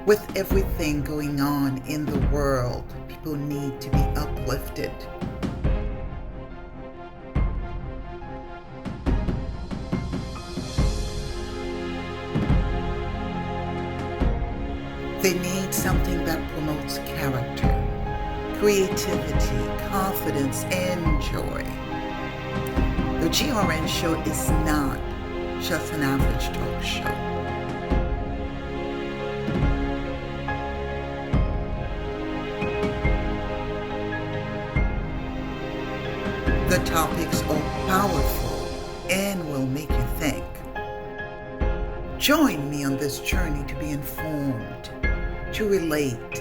With everything going on in the world, people need to be uplifted. They need something that promotes character, creativity, confidence, and joy. The GRN show is not just an average talk show. The topics are powerful and will make you think. Join me on this journey to be informed, to relate,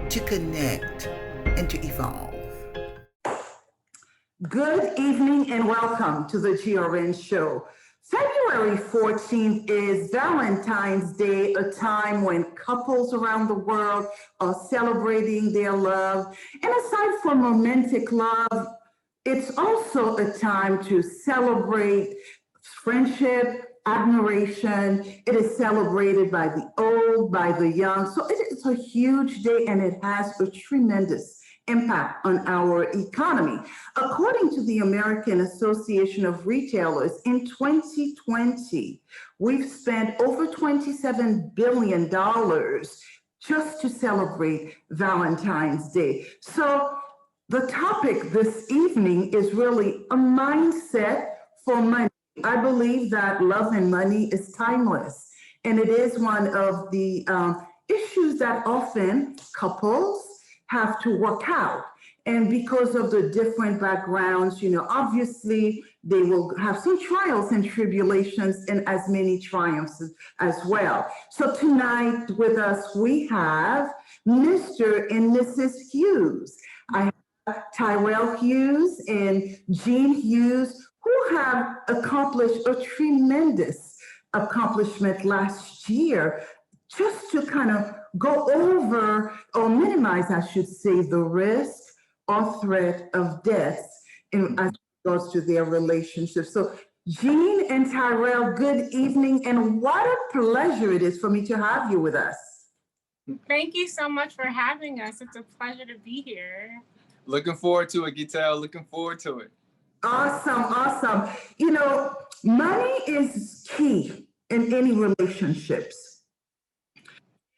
to connect, and to evolve. Good evening and welcome to the GRN show. February 14th is Valentine's Day, a time when couples around the world are celebrating their love. And aside from romantic love, it's also a time to celebrate friendship, admiration. It is celebrated by the old, by the young. So it's a huge day and it has a tremendous impact on our economy. According to the American Association of Retailers, in 2020, we've spent over $27 billion just to celebrate Valentine's Day. So the topic this evening is really a mindset for money. I believe that love and money is timeless, and it is one of the issues that often couples have to work out. And because of the different backgrounds, obviously they will have some trials and tribulations and as many triumphs as well. So tonight with us, we have Mr. and Mrs. Hughes. I have Tyrell Hughes and Jean Hughes, who have accomplished a tremendous accomplishment last year, just to kind of go over or minimize, I should say, the risk or threat of death as regards to their relationship. So Jean and Tyrell, good evening, and what a pleasure it is for me to have you with us. Thank you so much for having us. It's a pleasure to be here. Looking forward to it, Gitel. Looking forward to it. Awesome. Money is key in any relationships.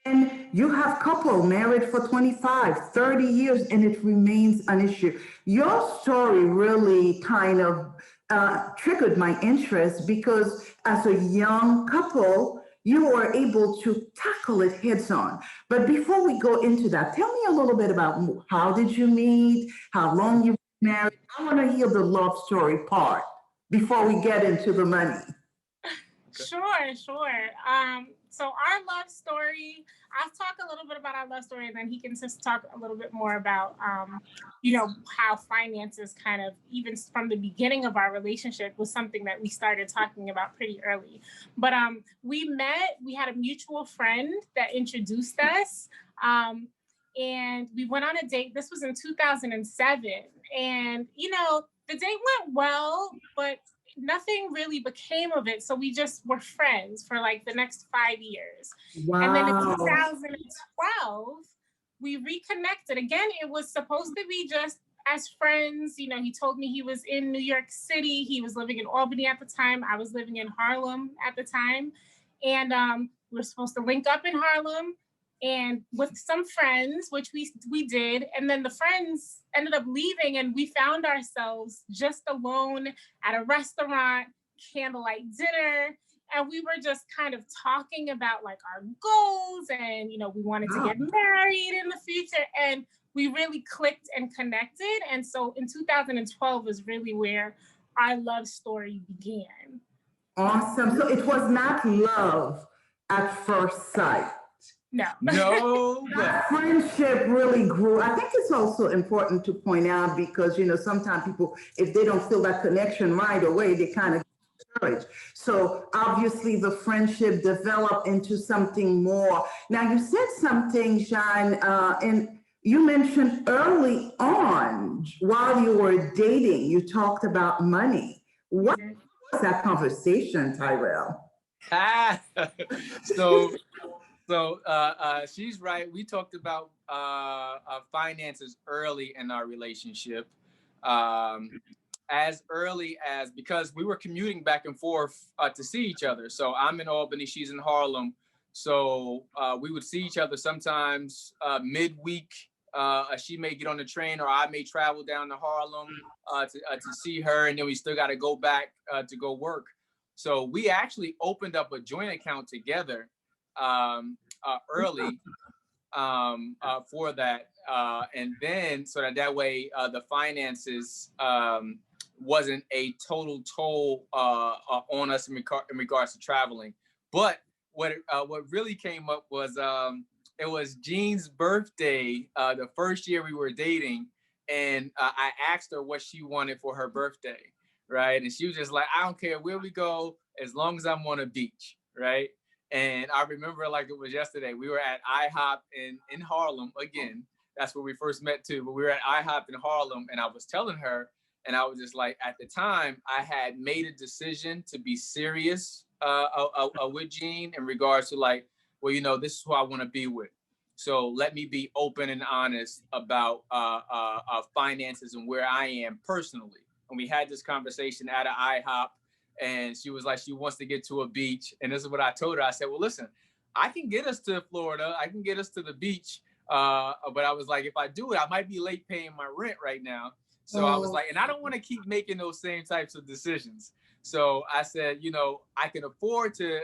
And you have couple married for 25, 30 years, and it remains an issue. Your story really kind of triggered my interest because as a young couple, you were able to tackle it heads on. But before we go into that, tell me a little bit about how did you meet, how long you've been married. I want to hear the love story part before we get into the money. Sure. So our love story, I'll talk a little bit about our love story, and then he can just talk a little bit more about, how finances kind of, even from the beginning of our relationship, was something that we started talking about pretty early. But we had a mutual friend that introduced us, and we went on a date. This was in 2007. And, the date went well, but nothing really became of it. So we just were friends for like the next 5 years. Wow. And then in 2012, we reconnected. Again, it was supposed to be just as friends. He told me he was in New York City. He was living in Albany at the time. I was living in Harlem at the time. And we were supposed to link up in Harlem and with some friends, which we did. And then the friends ended up leaving and we found ourselves just alone at a restaurant, candlelight dinner. And we were just kind of talking about like our goals and, we wanted to get married in the future. And we really clicked and connected. And so in 2012 was really where our love story began. Awesome. So it was not love at first sight. No. That friendship really grew. I think it's also important to point out because, sometimes people, if they don't feel that connection right away, they kind of discouraged. So obviously the friendship developed into something more. Now you said something, Jean, and you mentioned early on while you were dating, you talked about money. What was that conversation, Tyrell? So So she's right. We talked about finances early in our relationship. As early as, because we were commuting back and forth to see each other. So I'm in Albany, she's in Harlem. So we would see each other sometimes midweek. She may get on the train, or I may travel down to Harlem to see her, and then we still got to go back to go work. So we actually opened up a joint account together early for that, and then so that way the finances wasn't a total toll on us in regards to traveling. But what really came up was it was Jean's birthday the first year we were dating, and I asked her what she wanted for her birthday, right? And she was just like, I don't care where we go as long as I'm on a beach, right? And I remember like it was yesterday. We were at IHOP in Harlem again. That's where we first met too. But we were at IHOP in Harlem, and I was telling her, and I was just like, at the time, I had made a decision to be serious with Jean in regards to like, well, you know, this is who I want to be with. So let me be open and honest about finances and where I am personally. And we had this conversation at an IHOP, and she was like, she wants to get to a beach. And this is what I told her. I said, well, listen, I can get us to Florida. I can get us to the beach. But I was like, if I do it, I might be late paying my rent right now. So I was like, and I don't want to keep making those same types of decisions. So I said, you know, I can afford to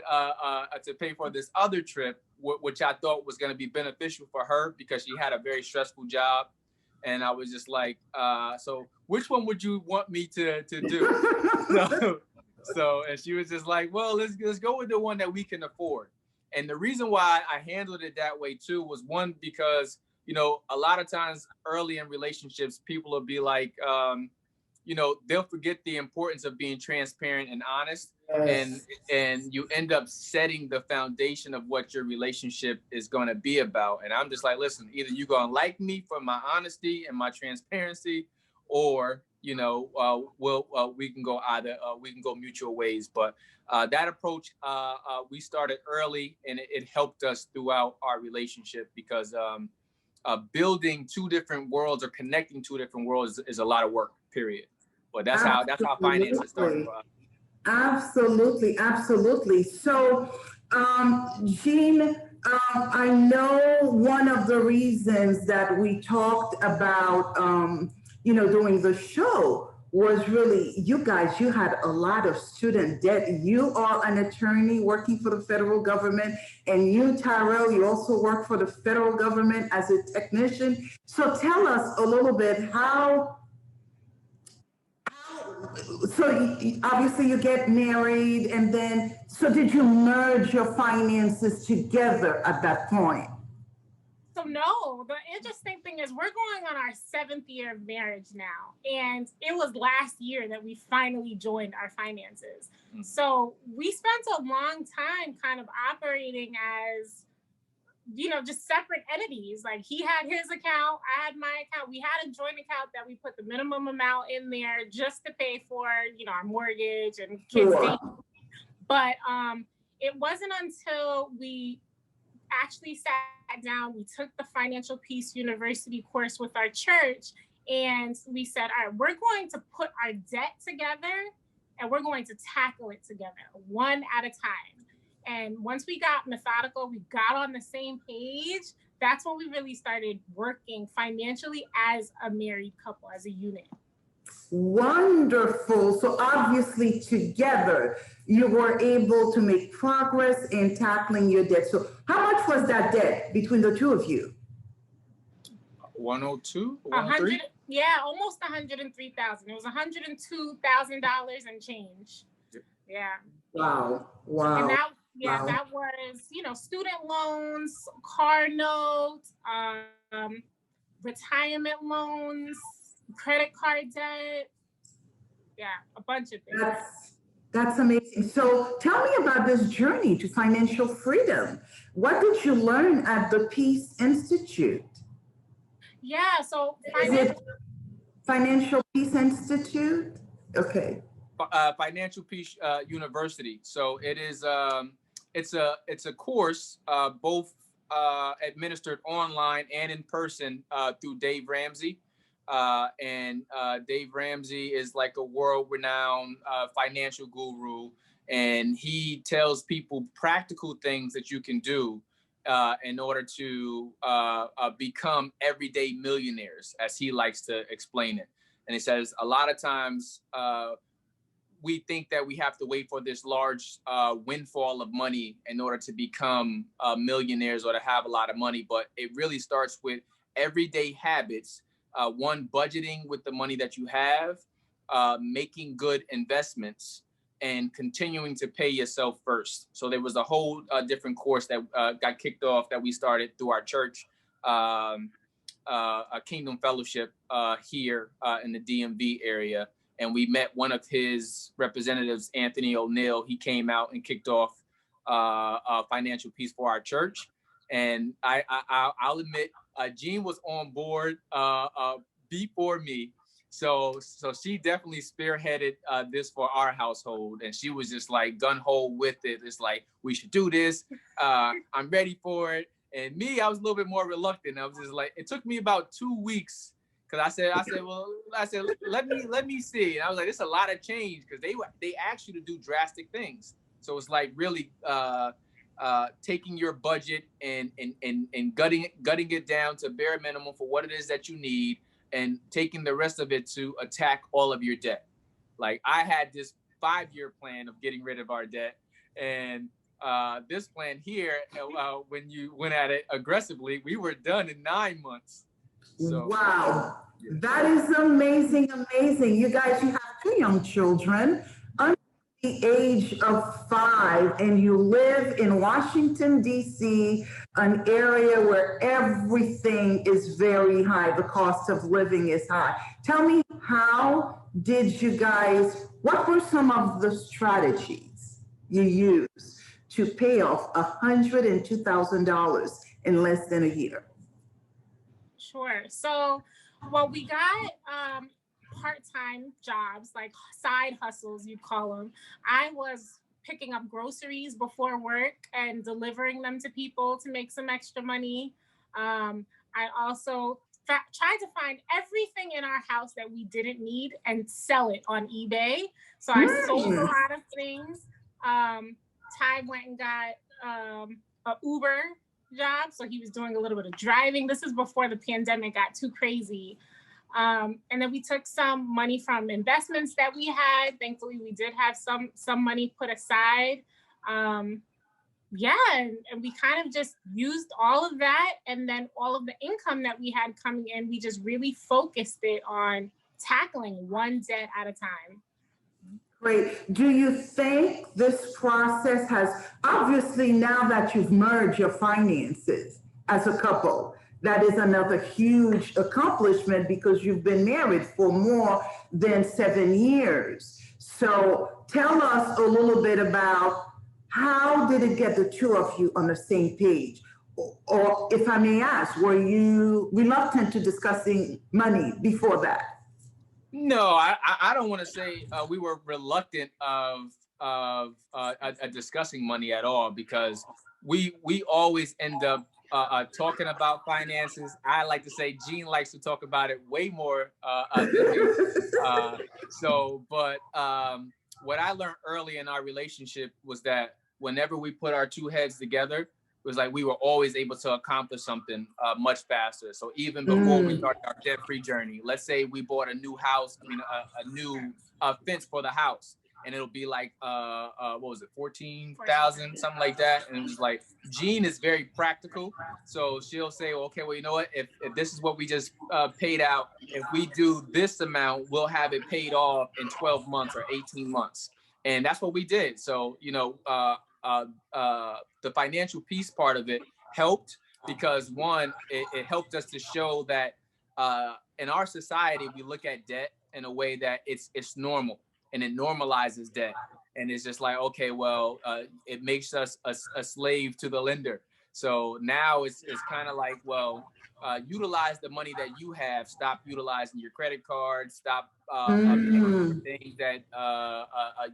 pay for this other trip, which I thought was going to be beneficial for her because she had a very stressful job. And I was just like, so which one would you want me to do? So, and she was just like, well, let's go with the one that we can afford. And the reason why I handled it that way too was one, because, you know, a lot of times early in relationships, people will be like, you know, they'll forget the importance of being transparent and honest. Yes. And you end up setting the foundation of what your relationship is going to be about. And I'm just like, listen, either you're going to like me for my honesty and my transparency, or, you know, we can go mutual ways. But that approach, we started early, and it helped us throughout our relationship because building two different worlds or connecting two different worlds is a lot of work, period. But that's how finances started for us. Absolutely, absolutely. So, Jean, I know one of the reasons that we talked about, you know, doing the show was really you guys, you had a lot of student debt. You are an attorney working for the federal government, and you, Tyrell, you also work for the federal government as a technician. So tell us a little bit so obviously you get married, and then, so did you merge your finances together at that point? So no, the interesting thing is we're going on our 7th year of marriage now. And it was last year that we finally joined our finances. Mm-hmm. So we spent a long time kind of operating as, you know, just separate entities. Like he had his account, I had my account. We had a joint account that we put the minimum amount in there just to pay for, you know, our mortgage and kids' things. But it wasn't until we actually sat down, we took the Financial Peace University course with our church, and we said, all right, we're going to put our debt together and we're going to tackle it together one at a time. And once we got methodical, we got on the same page, that's when we really started working financially as a married couple, as a unit. Wonderful. So obviously together you were able to make progress in tackling your debt. So how much was that debt between the two of you? 102, 103? Yeah, almost 103,000. It was $102,000 and change. Yeah. Wow. And that, that was, you know, student loans, car notes, retirement loans, credit card debt. Yeah, a bunch of things. That's amazing. So tell me about this journey to financial freedom. What did you learn at the Peace Institute? Yeah, so Financial Peace Institute? Okay. Financial Peace University. So it is it's a course, both administered online and in person through Dave Ramsey. And Dave Ramsey is like a world-renowned financial guru, and he tells people practical things that you can do in order to become everyday millionaires, as he likes to explain it. And he says a lot of times we think that we have to wait for this large windfall of money in order to become millionaires or to have a lot of money, but it really starts with everyday habits. One, budgeting with the money that you have, making good investments, and continuing to pay yourself first. So there was a whole different course that got kicked off that we started through our church, a Kingdom Fellowship here in the DMV area. And we met one of his representatives, Anthony O'Neill. He came out and kicked off Financial Peace for our church. And I'll admit, Jean was on board before me. So she definitely spearheaded this for our household. And she was just like gun-ho with it. It's like, we should do this. I'm ready for it. And me, I was a little bit more reluctant. I was just like, it took me about 2 weeks. Cause I said, let me see. And I was like, it's a lot of change, because they asked you to do drastic things. So it's like really taking your budget and gutting it down to bare minimum for what it is that you need, and taking the rest of it to attack all of your debt. Like, I had this 5-year plan of getting rid of our debt, and this plan here, when you went at it aggressively, we were done in 9 months. So, wow, that is amazing, amazing. You guys, you have 2 young children under the age of 5, and you live in Washington, D.C., an area where everything is very high. The cost of living is high. Tell me, how did you guys, what were some of the strategies you used to pay off $102,000 in less than a year? Sure. So, well, we got part-time jobs, like side hustles, you call them. I was picking up groceries before work and delivering them to people to make some extra money. I also tried to find everything in our house that we didn't need and sell it on eBay. So I sold a lot of things. Ty went and got an Uber job, so he was doing a little bit of driving. This is before the pandemic got too crazy. And then we took some money from investments that we had. Thankfully, we did have some money put aside. And we kind of just used all of that, and then all of the income that we had coming in, we just really focused it on tackling one debt at a time. Great. Do you think this process has, obviously now that you've merged your finances as a couple, that is another huge accomplishment, because you've been married for more than 7 years. So tell us a little bit about, how did it get the 2 of you on the same page? Or if I may ask, were you reluctant to discussing money before that? No, I don't want to say we were reluctant of discussing money at all, because we always end up talking about finances. I like to say Jean likes to talk about it way more than me. But what I learned early in our relationship was that whenever we put our 2 heads together, it was like we were always able to accomplish something much faster. So even before we started our debt-free journey, let's say we bought a new house, a new fence for the house, and it'll be like, what was it, 14,000, something like that. And it was like, Jean is very practical. So she'll say, well, okay, well, you know what, if this is what we just paid out, if we do this amount, we'll have it paid off in 12 months or 18 months. And that's what we did. So, the financial piece part of it helped, because one, it helped us to show that in our society, we look at debt in a way that it's normal, and it normalizes debt. And it's just like, okay, well, it makes us a slave to the lender. So now it's kind of like, well, utilize the money that you have. Stop utilizing your credit card. Stop Mm. for things that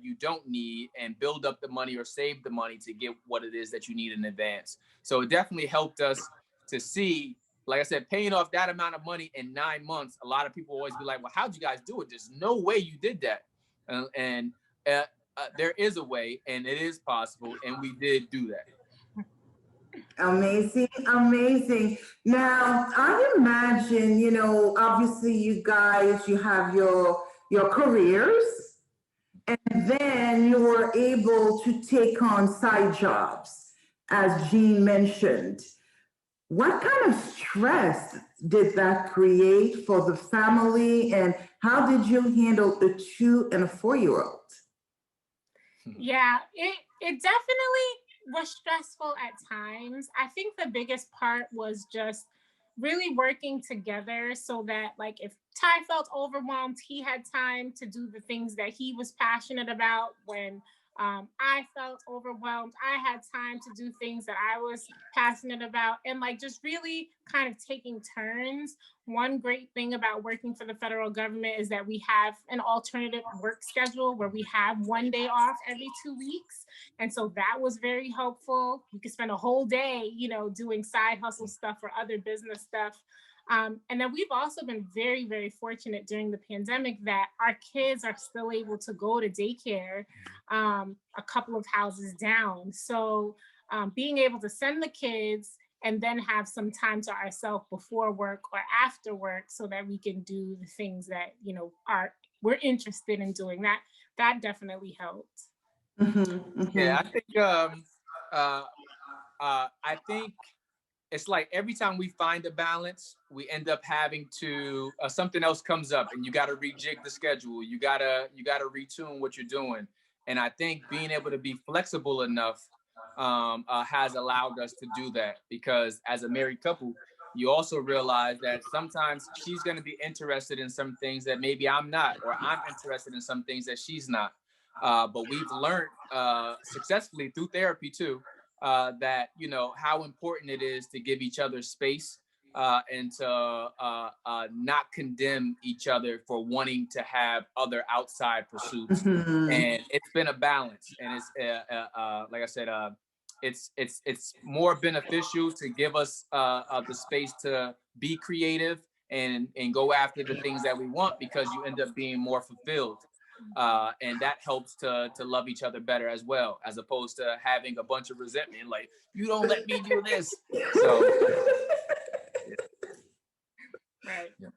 you don't need, and build up the money or save the money to get what it is that you need in advance. So it definitely helped us to see, like I said, paying off that amount of money in 9 months. A lot of people always be like, well, how'd you guys do it? There's no way you did that. And there is a way, and it is possible, and we did do that. Amazing, amazing. Now, I imagine, you know, obviously you guys, you have your careers, and then you were able to take on side jobs, as Jean mentioned. What kind of stress did that create for the family, and how did you handle the 2 and a 4-year-old? Yeah, it definitely was stressful at times. I think the biggest part was just really working together so that, like, if Ty felt overwhelmed, he had time to do the things that he was passionate about. When I felt overwhelmed, I had time to do things that I was passionate about, and like just really kind of taking turns. One great thing about working for the federal government is that we have an alternative work schedule where we have 1 day off every 2 weeks. And so that was very helpful. You could spend a whole day, you know, doing side hustle stuff or other business stuff. And then we've also been very, very fortunate during the pandemic that our kids are still able to go to daycare a couple of houses down. So being able to send the kids and then have some time to ourselves before work or after work so that we can do the things that, you know, we're interested in doing, that definitely helped. Mm-hmm, mm-hmm. Yeah, I think it's like every time we find a balance, we end up having to something else comes up, and you got to rejig the schedule. You gotta retune what you're doing. And I think being able to be flexible enough has allowed us to do that, because as a married couple, you also realize that sometimes she's going to be interested in some things that maybe I'm not, or I'm interested in some things that she's not. But we've learned successfully through therapy too, that, you know, how important it is to give each other space and to not condemn each other for wanting to have other outside pursuits. Mm-hmm. And it's been a balance, and it's like I said, it's more beneficial to give us the space to be creative and go after the things that we want, because you end up being more fulfilled. And that helps to love each other better as well, as opposed to having a bunch of resentment, like, you don't let me do this. So Right. Yeah.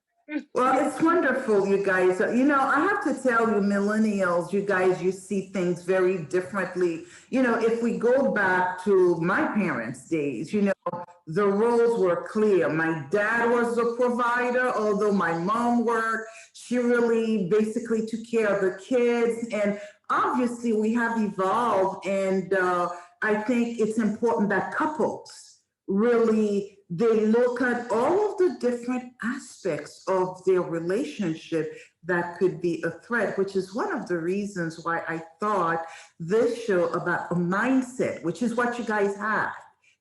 Well, it's wonderful, you guys. You know, I have to tell you, millennials, you guys, you see things very differently. You know, if we go back to my parents' days, you know, the roles were clear. My dad was the provider, although my mom worked. She really basically took care of the kids. And obviously, we have evolved. And I think it's important that couples really, they look at all of the different aspects of their relationship that could be a threat, which is one of the reasons why I thought this show about a mindset, which is what you guys have.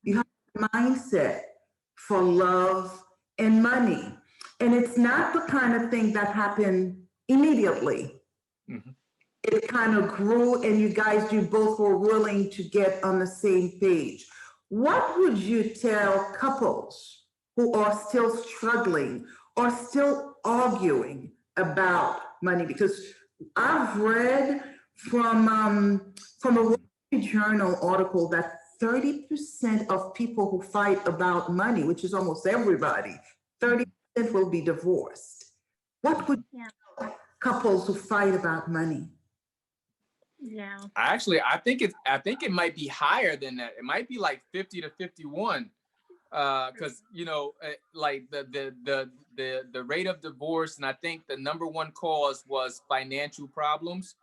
You have a mindset for love and money. And it's not the kind of thing that happened immediately. Mm-hmm. It kind of grew, and you both were willing to get on the same page. What would you tell couples who are still struggling or still arguing about money? Because I've read from a Wall Street Journal article that 30% of people who fight about money, which is almost everybody, 30% will be divorced. What would you tell couples who fight about money? Yeah. I think it might be higher than that. It might be like 50 to 51, because you know, like the rate of divorce, and I think the number one cause was financial problems,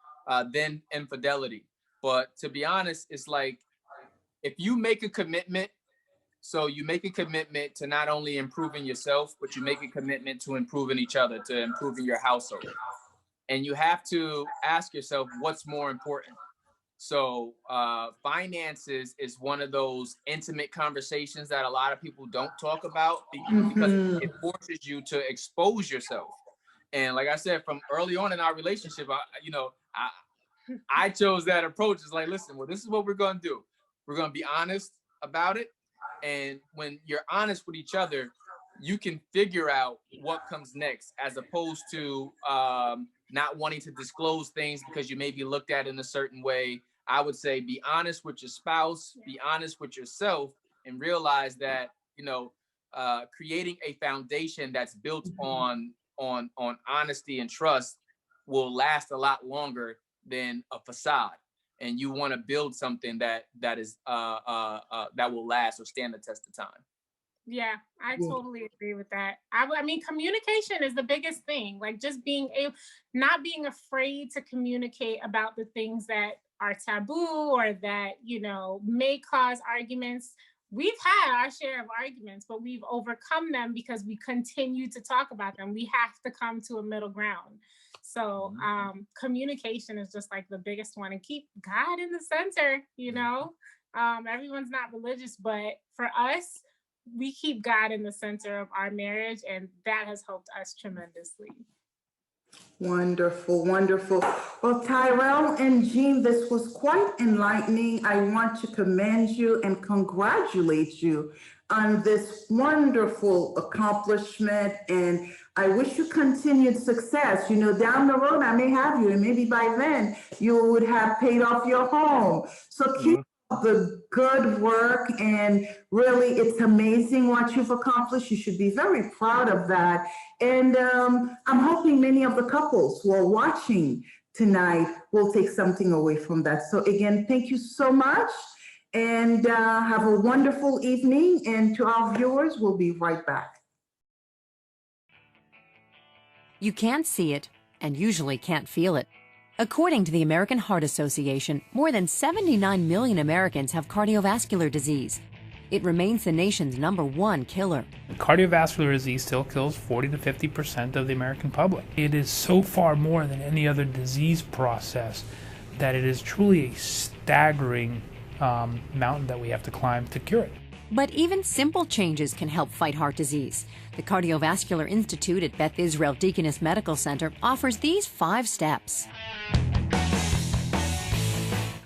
then infidelity. But to be honest, it's like, if you make a commitment, so you make a commitment to not only improving yourself, but you make a commitment to improving each other, to improving your household. And you have to ask yourself, what's more important? So finances is one of those intimate conversations that a lot of people don't talk about because it forces you to expose yourself. And like I said, from early on in our relationship, I chose that approach. It's like, listen, well, this is what we're going to do. We're going to be honest about it. And when you're honest with each other, you can figure out what comes next, as opposed to not wanting to disclose things because you may be looked at in a certain way. I would say be honest with your spouse, be honest with yourself, and realize that, creating a foundation that's built on honesty and trust will last a lot longer than a facade. And you want to build something that is that will last or stand the test of time. Yeah, I totally agree with that. I mean, communication is the biggest thing. Like, just not being afraid to communicate about the things that are taboo or that, may cause arguments. We've had our share of arguments, but we've overcome them because we continue to talk about them. We have to come to a middle ground. So communication is just like the biggest one, and keep God in the center. Everyone's not religious, but for us, we keep God in the center of our marriage, and that has helped us tremendously. Wonderful, wonderful. Well, Tyrell and Jean, this was quite enlightening. I want to commend you and congratulate you on this wonderful accomplishment, and I wish you continued success. Down the road, I may have you, and maybe by then you would have paid off your home. So keep up the good work, and really, it's amazing what you've accomplished. You should be very proud of that. And I'm hoping many of the couples who are watching tonight will take something away from that. So again, thank you so much, and have a wonderful evening. And to our viewers, we'll be right back. You can't see it, and usually can't feel it. According to the American Heart Association, more than 79 million Americans have cardiovascular disease. It remains the nation's #1 killer. Cardiovascular disease still kills 40 to 50% of the American public. It is so far more than any other disease process that it is truly a staggering mountain that we have to climb to cure it. But even simple changes can help fight heart disease. The Cardiovascular Institute at Beth Israel Deaconess Medical Center offers these 5 steps.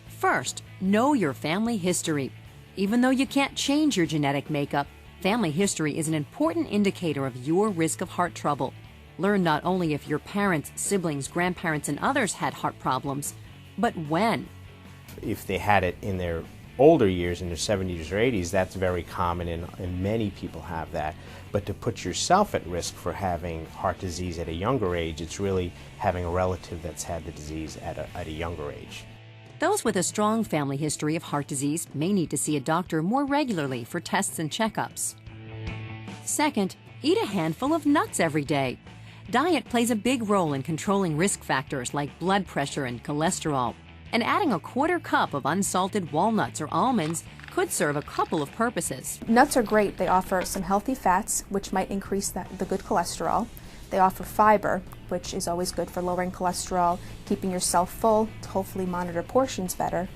First, know your family history. Even though you can't change your genetic makeup, family history is an important indicator of your risk of heart trouble. Learn not only if your parents, siblings, grandparents, and others had heart problems, but when. If they had it in their older years, in their 70s or 80s, that's very common, and many people have that. But to put yourself at risk for having heart disease at a younger age, it's really having a relative that's had the disease at a younger age. Those with a strong family history of heart disease may need to see a doctor more regularly for tests and checkups. Second, eat a handful of nuts every day. Diet plays a big role in controlling risk factors like blood pressure and cholesterol, and adding a 1/4 cup of unsalted walnuts or almonds could serve a couple of purposes. Nuts are great. They offer some healthy fats, which might increase the good cholesterol. They offer fiber, which is always good for lowering cholesterol, keeping yourself full, to hopefully monitor portions better.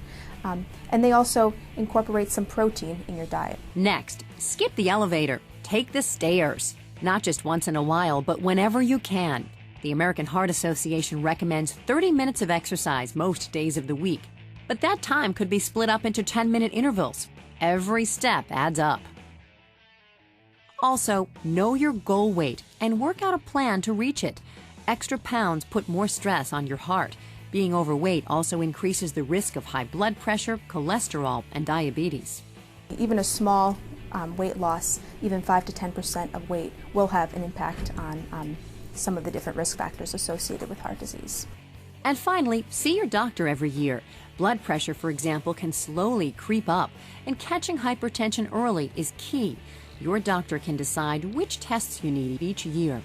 And they also incorporate some protein in your diet. Next, skip the elevator. Take the stairs. Not just once in a while, but whenever you can. The American Heart Association recommends 30 minutes of exercise most days of the week, but that time could be split up into 10-minute intervals. Every step adds up. Also, know your goal weight and work out a plan to reach it. Extra pounds put more stress on your heart. Being overweight also increases the risk of high blood pressure, cholesterol, and diabetes. Even a small weight loss, even 5 to 10% of weight, will have an impact on some of the different risk factors associated with heart disease. And finally, see your doctor every year. Blood pressure, for example, can slowly creep up, and catching hypertension early is key. Your doctor can decide which tests you need each year.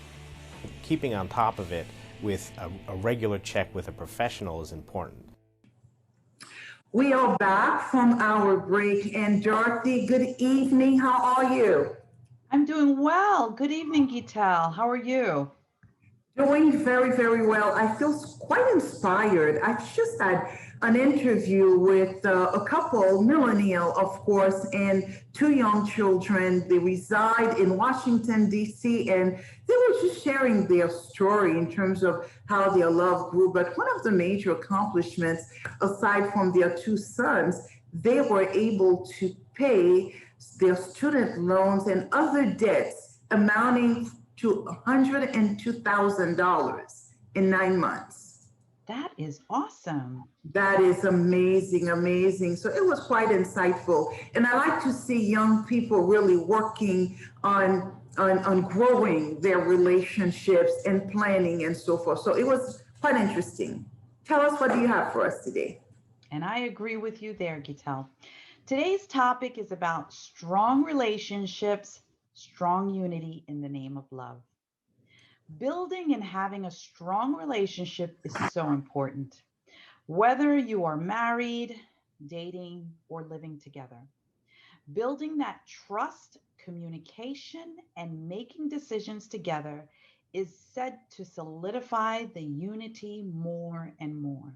Keeping on top of it with a regular check with a professional is important. We are back from our break, and Dorothy, good evening. How are you? I'm doing well. Good evening, Gital. How are you? Doing very, very well. I feel quite inspired. I've just had an interview with a couple, millennial, of course, and two young children. They reside in Washington, D.C., and they were just sharing their story in terms of how their love grew. But one of the major accomplishments, aside from their two sons, they were able to pay their student loans and other debts amounting to $102,000 in 9 months. That is awesome. That is amazing, amazing. So it was quite insightful. And I like to see young people really working on growing their relationships and planning and so forth. So it was quite interesting. Tell us, what do you have for us today? And I agree with you there, Gitel. Today's topic is about strong relationships, strong unity in the name of love. Building and having a strong relationship is so important. Whether you are married, dating, or living together, building that trust, communication, and making decisions together is said to solidify the unity more and more.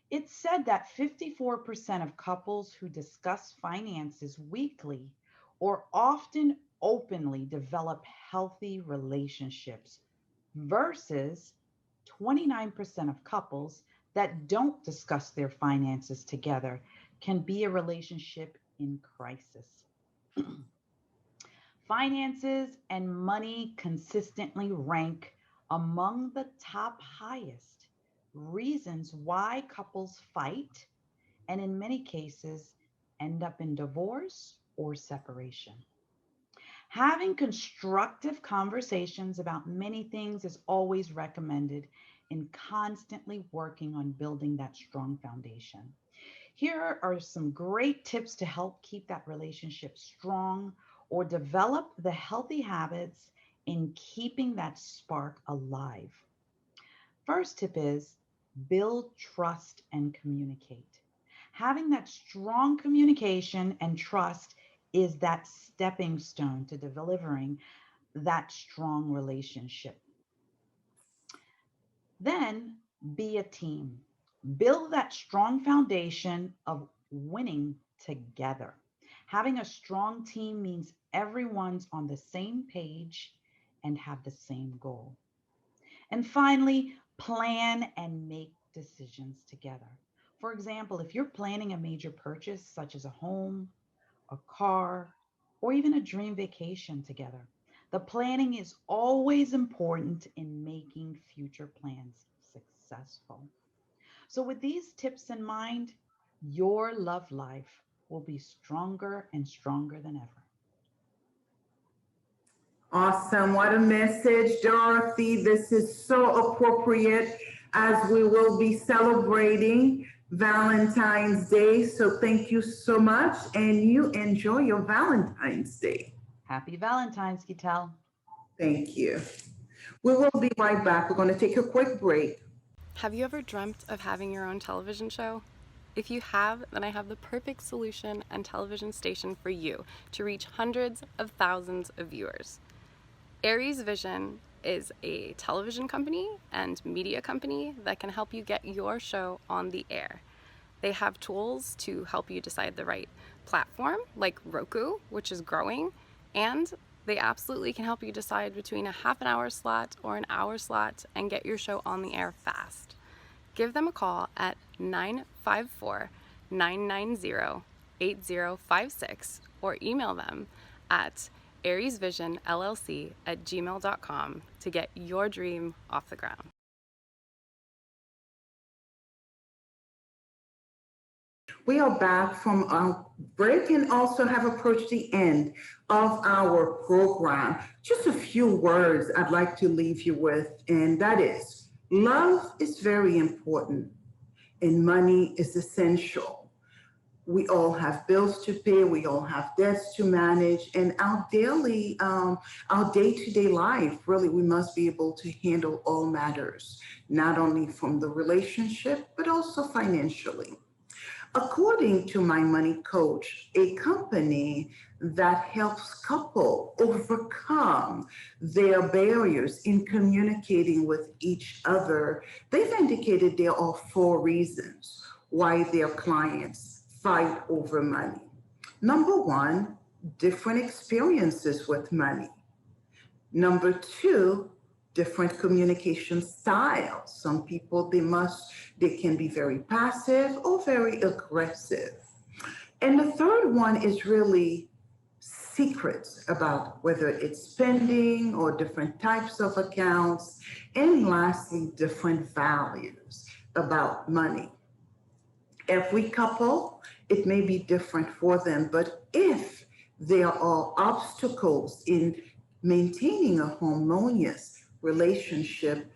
It's said that 54% of couples who discuss finances weekly or often openly develop healthy relationships versus 29% of couples that don't discuss their finances together can be a relationship in crisis. Finances and money consistently rank among the top highest reasons why couples fight, and in many cases end up in divorce or separation. Having constructive conversations about many things is always recommended in constantly working on building that strong foundation. Here are some great tips to help keep that relationship strong or develop the healthy habits in keeping that spark alive. First tip is build trust and communicate. Having that strong communication and trust is that stepping stone to delivering that strong relationship. Then be a team. Build that strong foundation of winning together. Having a strong team means everyone's on the same page and have the same goal. And finally, plan and make decisions together. For example, if you're planning a major purchase, such as a home, a car, or even a dream vacation together, the planning is always important in making future plans successful. So with these tips in mind, your love life will be stronger and stronger than ever. Awesome. What a message, Dorothy. This is so appropriate as we will be celebrating Valentine's Day. So thank you so much, and you enjoy your Valentine's Day. Happy Valentine's, Gitel. Thank you. We will be right back. We're going to take a quick break. Have you ever dreamt of having your own television show? If you have, then I have the perfect solution and television station for you to reach hundreds of thousands of viewers. Aries Vision is a television company and media company that can help you get your show on the air. They have tools to help you decide the right platform, like Roku, which is growing, and they absolutely can help you decide between a half an hour slot or an hour slot and get your show on the air fast. Give them a call at 954-990-8056 or email them at ariesvisionllc@gmail.com to get your dream off the ground. We are back from our break and also have approached the end of our program. Just a few words I'd like to leave you with, and that is, love is very important and money is essential. We all have bills to pay, we all have debts to manage, and our day-to-day life, really, we must be able to handle all matters, not only from the relationship, but also financially. According to My Money Coach, a company that helps couples overcome their barriers in communicating with each other, they've indicated there are 4 reasons why their clients fight over money. Number one, different experiences with money. Number two, different communication styles. Some people, they can be very passive or very aggressive. And the third one is really secrets about whether it's spending or different types of accounts. And lastly, different values about money. Every couple, it may be different for them, but if there are obstacles in maintaining a harmonious relationship,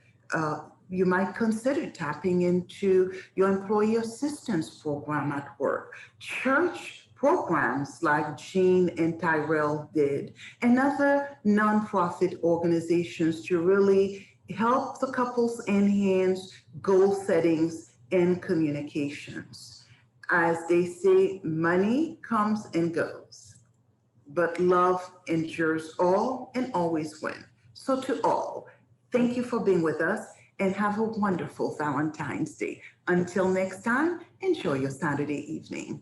you might consider tapping into your employee assistance program at work, church programs like Jean and Tyrell did, and other nonprofit organizations to really help the couples enhance goal settings and communications. As they say, money comes and goes, but love endures all and always wins. So to all, thank you for being with us and have a wonderful Valentine's Day. Until next time, enjoy your Saturday evening.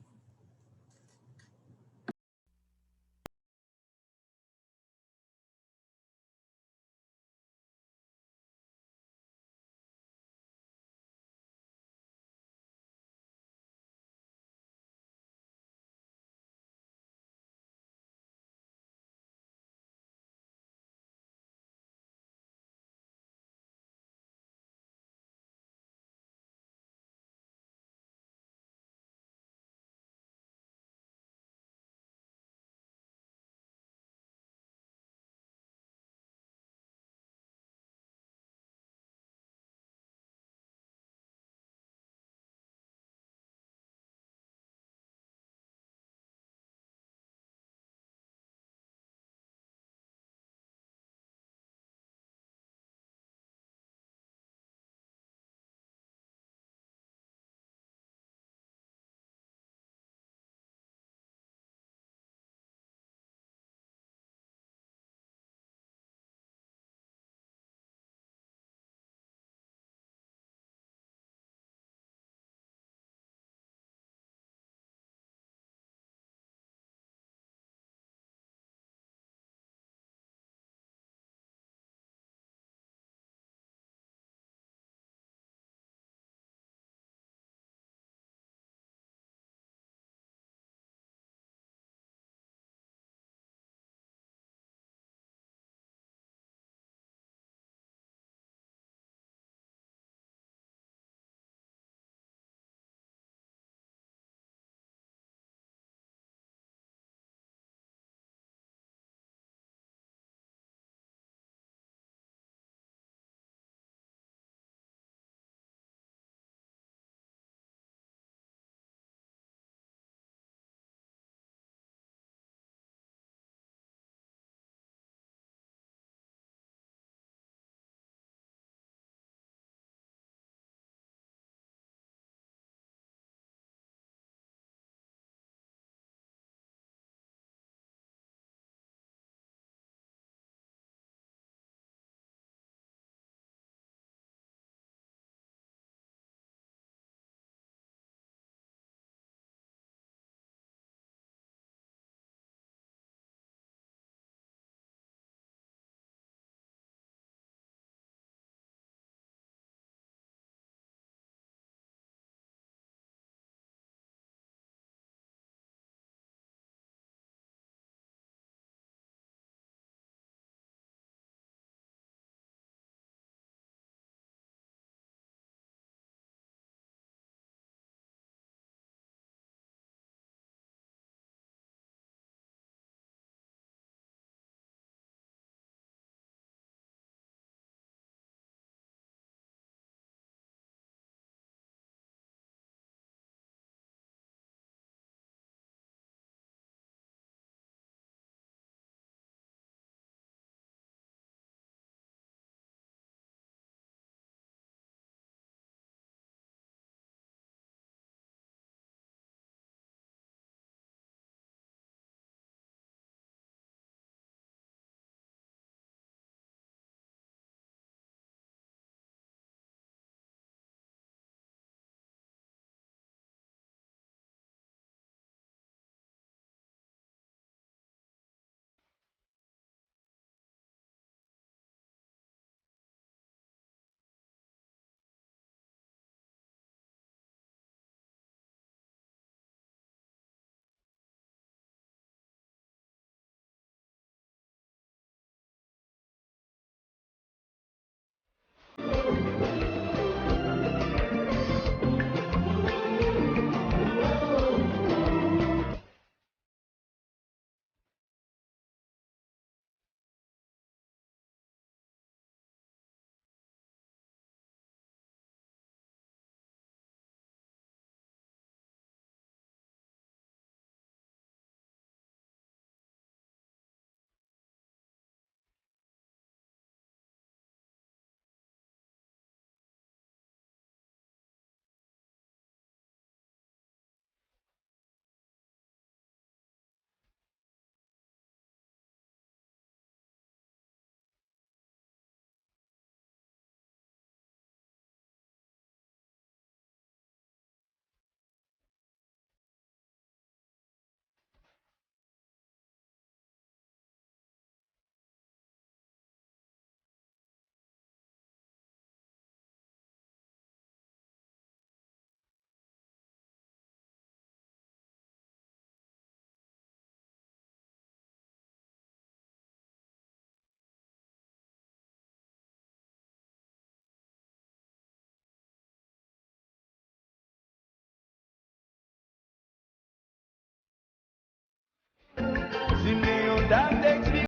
that takes me.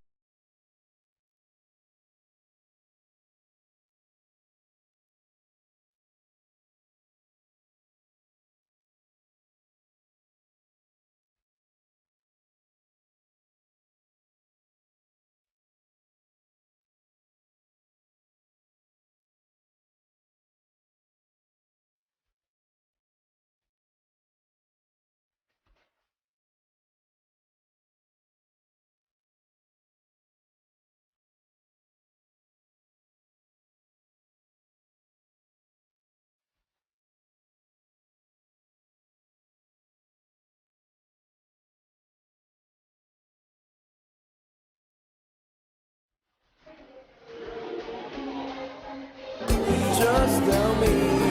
Just tell me